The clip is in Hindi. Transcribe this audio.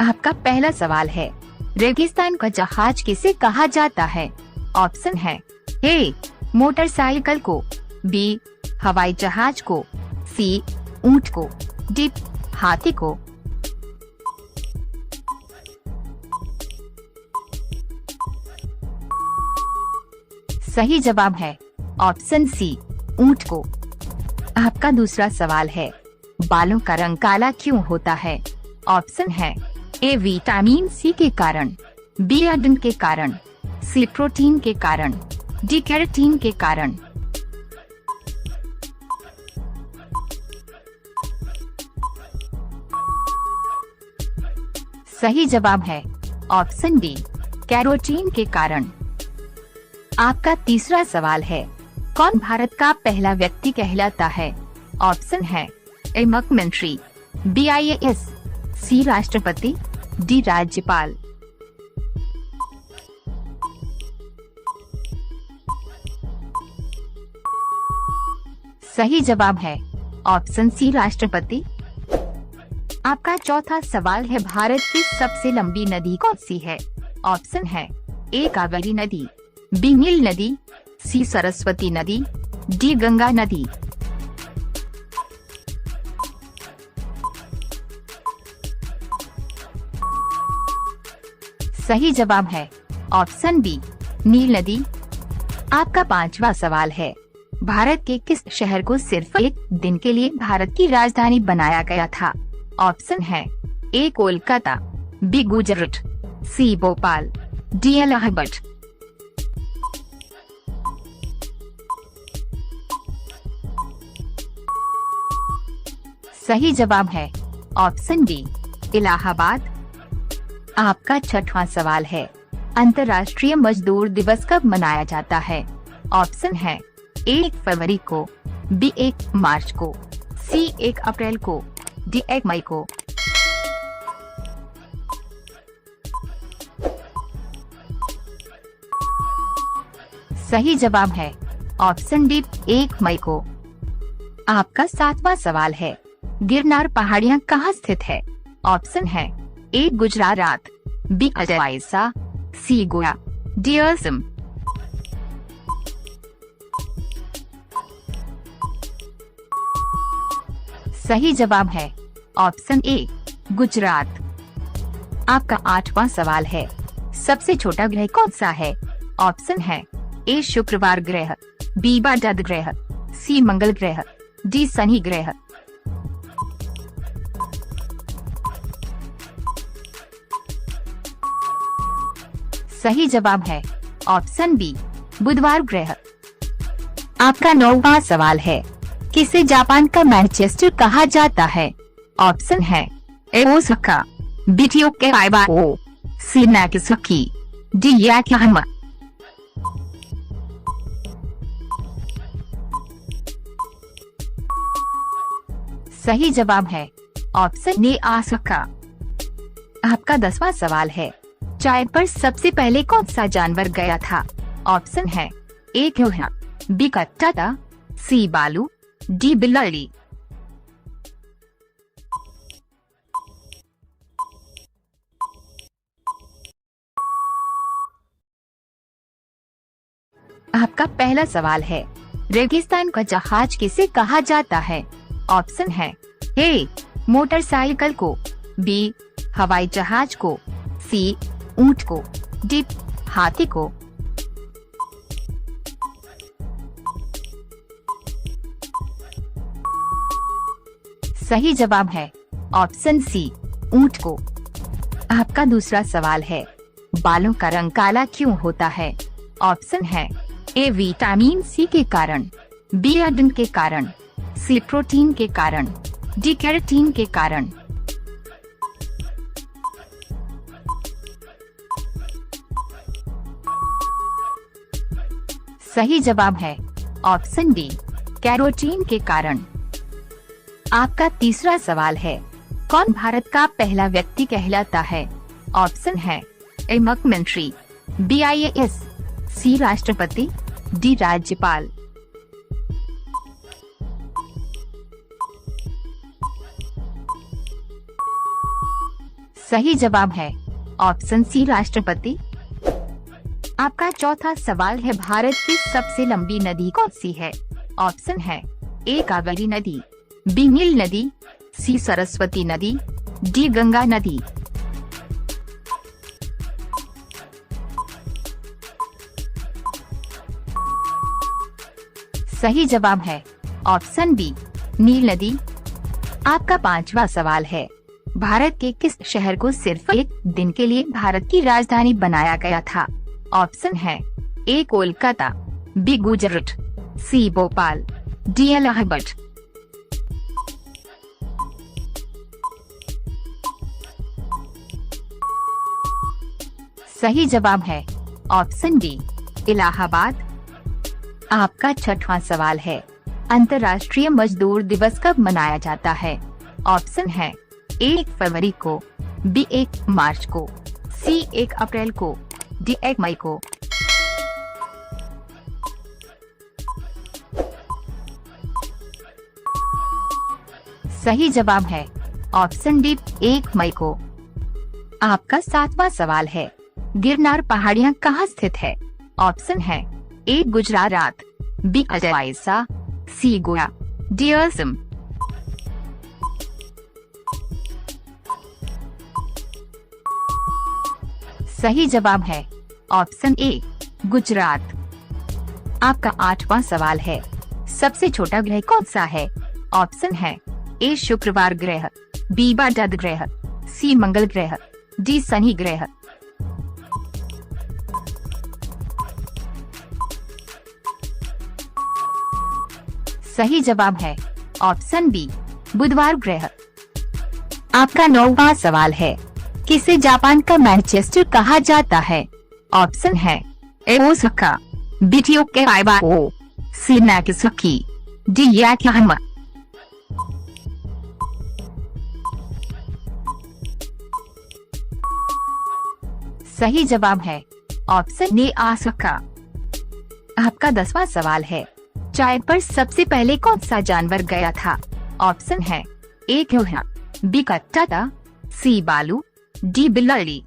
आपका पहला सवाल है, रेगिस्तान का जहाज किसे कहा जाता है? ऑप्शन है ए मोटरसाइकिल को, बी हवाई जहाज को, सी ऊंट को, डी हाथी को। सही जवाब है ऑप्शन सी ऊंट को। आपका दूसरा सवाल है, बालों का रंग काला क्यों होता है? ऑप्शन है ए विटामिन सी के कारण, बी आयरन के कारण, सी प्रोटीन के कारण, डी केराटिन के कारण। सही जवाब है ऑप्शन डी कैरोटीन के कारण। आपका तीसरा सवाल है, कौन भारत का पहला व्यक्ति कहलाता है? ऑप्शन है ए मुख्यमंत्री, बी IAS, सी राष्ट्रपति, डी राज्यपाल। सही जवाब है ऑप्शन सी राष्ट्रपति। आपका चौथा सवाल है, भारत की सबसे लंबी नदी कौन सी है? ऑप्शन है ए कावेरी नदी, बी नील नदी, सी सरस्वती नदी, डी गंगा नदी। सही जवाब है ऑप्शन बी नील नदी। आपका पांचवा सवाल है, भारत के किस शहर को सिर्फ एक दिन के लिए भारत की राजधानी बनाया गया था? ऑप्शन है ए कोलकाता, बी गुजरात, सी भोपाल, डी इलाहाबाद। सही जवाब है ऑप्शन डी इलाहाबाद। आपका छठवां सवाल है, अंतर्राष्ट्रीय मजदूर दिवस कब मनाया जाता है? ऑप्शन है 1 फरवरी को, बी 1 मार्च को, सी 1 अप्रैल को, डी 1 मई को। सही जवाब है ऑप्शन डी 1 मई को। आपका सातवां सवाल है, गिरनार पहाड़ियाँ कहाँ स्थित है? ऑप्शन है ए गुजरात, बी अजयसा, सी गोवा, डी असम। सही जवाब है ऑप्शन ए गुजरात। आपका आठवां सवाल है, सबसे छोटा ग्रह कौन सा है? ऑप्शन है ए शुक्रवार ग्रह, बी बुध ग्रह, सी मंगल ग्रह, डी शनि ग्रह। सही जवाब है ऑप्शन बी बुधवार ग्रह। आपका नौवां सवाल है, किसे जापान का मैनचेस्टर कहा जाता है? ऑप्शन है ए ओसाका, बी टोक्यो, सी नागासाकी, डी योकोहामा। सही जवाब है ऑप्शन ए ओसाका। आपका 10वां सवाल है, चांद पर सबसे पहले कौन सा जानवर गया था? ऑप्शन है ए चूहा, बी कट्टा, सी बालू, डी बिल्ली। आपका पहला सवाल है, रेगिस्तान का जहाज किसे कहा जाता है? ऑप्शन है ए मोटरसाइकिल को, बी हवाई जहाज को, सी ऊंट को, डी हाथी को। सही जवाब है ऑप्शन सी ऊंट को। आपका दूसरा सवाल है, बालों का रंग काला क्यों होता है? ऑप्शन है ए विटामिन सी के कारण, बी आयरन के कारण, सी प्रोटीन के कारण, डी केराटिन के कारण। सही जवाब है ऑप्शन डी कैरोटीन के कारण। आपका तीसरा सवाल है, कौन भारत का पहला व्यक्ति कहलाता है? ऑप्शन है ए मुख्यमंत्री, बी IAS, सी राष्ट्रपति, डी राज्यपाल। सही जवाब है ऑप्शन सी राष्ट्रपति। आपका चौथा सवाल है, भारत की सबसे लंबी नदी कौन सी है? ऑप्शन है ए कावेरी नदी, बी नील नदी, सी सरस्वती नदी, डी गंगा नदी। सही जवाब है ऑप्शन बी नील नदी। आपका पांचवा सवाल है, भारत के किस शहर को सिर्फ एक दिन के लिए भारत की राजधानी बनाया गया था? ऑप्शन है ए कोलकाता, बी गुजरात, सी भोपाल, डी इलाहाबाद। सही जवाब है ऑप्शन डी इलाहाबाद। आपका छठवां सवाल है, अंतर्राष्ट्रीय मजदूर दिवस कब मनाया जाता है? ऑप्शन है ए 1 फरवरी को, बी 1 मार्च को, सी 1 अप्रैल को, डी 1 मई को। सही जवाब है ऑप्शन डी 1 मई को। आपका सातवां सवाल है, गिरनार पहाड़ियां कहाँ स्थित है? ऑप्शन है ए गुजरात, बी अजवाइसा, सी गोवा, डी असम। सही जवाब है ऑप्शन ए गुजरात। आपका आठवां सवाल है, सबसे छोटा ग्रह कौन सा है? ऑप्शन है ए शुक्रवार ग्रह, बी बुध ग्रह, सी मंगल ग्रह, डी शनि ग्रह। सही जवाब है ऑप्शन बी बुधवार ग्रह। आपका नौवां सवाल है, किसे जापान का मैनचेस्टर कहा जाता है? ऑप्शन है ए ओसाका, बी टोक्यो, सी नागासाकी, डी योकोहामा। सही जवाब है ऑप्शन ए ओसाका। आपका 10वां सवाल है, चांद पर सबसे पहले कौन सा जानवर गया था? ऑप्शन है ए चूहा, बी कट्टा, सी बालू, डी बिल्ली।